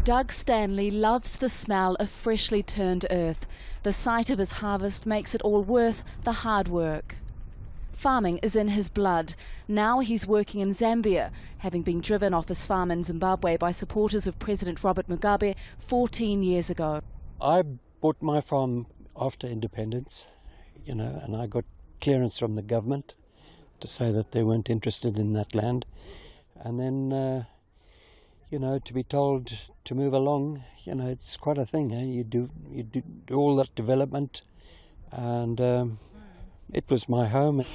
Doug Stanley loves the smell of freshly turned earth. The sight of his harvest makes it all worth the hard work. Farming is in his blood. Now he's working in Zambia, having been driven off his farm in Zimbabwe by supporters of President Robert Mugabe 14 years ago. I bought my farm after independence, and I got clearance from the government to say that they weren't interested in that land. And then, to be told to move along, it's quite a thing. You do all that development, and it was my home.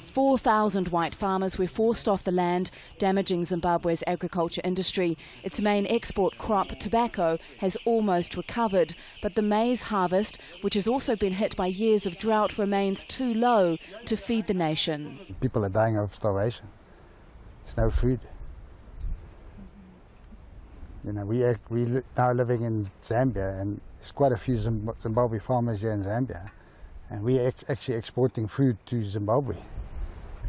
4,000 white farmers were forced off the land, damaging Zimbabwe's agriculture industry. Its main export crop, tobacco, has almost recovered, but the maize harvest, which has also been hit by years of drought, remains too low to feed the nation. People are dying of starvation. There's no food. We're now living in Zambia, and there's quite a few Zimbabwe farmers here in Zambia, and we're actually exporting food to Zimbabwe.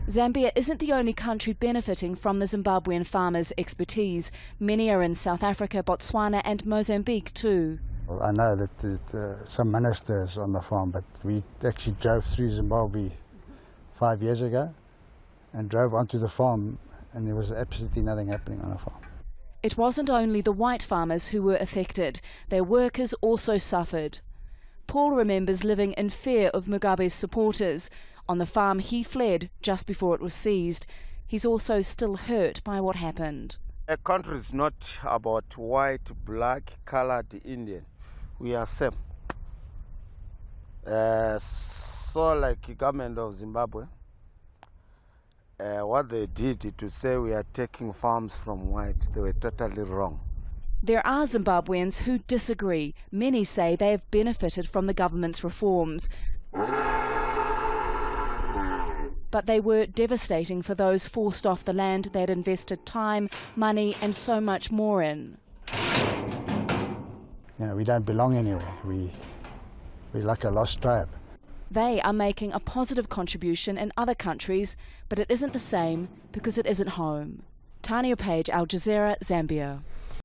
Zambia isn't the only country benefiting from the Zimbabwean farmers' expertise. Many are in South Africa, Botswana and Mozambique too. Well, I know that some ministers on the farm, but we actually drove through Zimbabwe 5 years ago and drove onto the farm, and there was absolutely nothing happening on the farm. It wasn't only the white farmers who were affected. Their workers also suffered. Paul remembers living in fear of Mugabe's supporters. On the farm he fled just before it was seized. He's also still hurt by what happened. A country is not about white, black, colored, Indian. We are same. So like the government of Zimbabwe, what they did to say we are taking farms from white, they were totally wrong. There are Zimbabweans who disagree. Many say they have benefited from the government's reforms. But they were devastating for those forced off the land they had invested time, money and so much more in. We don't belong anywhere. We're like a lost tribe. They are making a positive contribution in other countries, but it isn't the same because it isn't home. Tania, Jazeera, Zambia.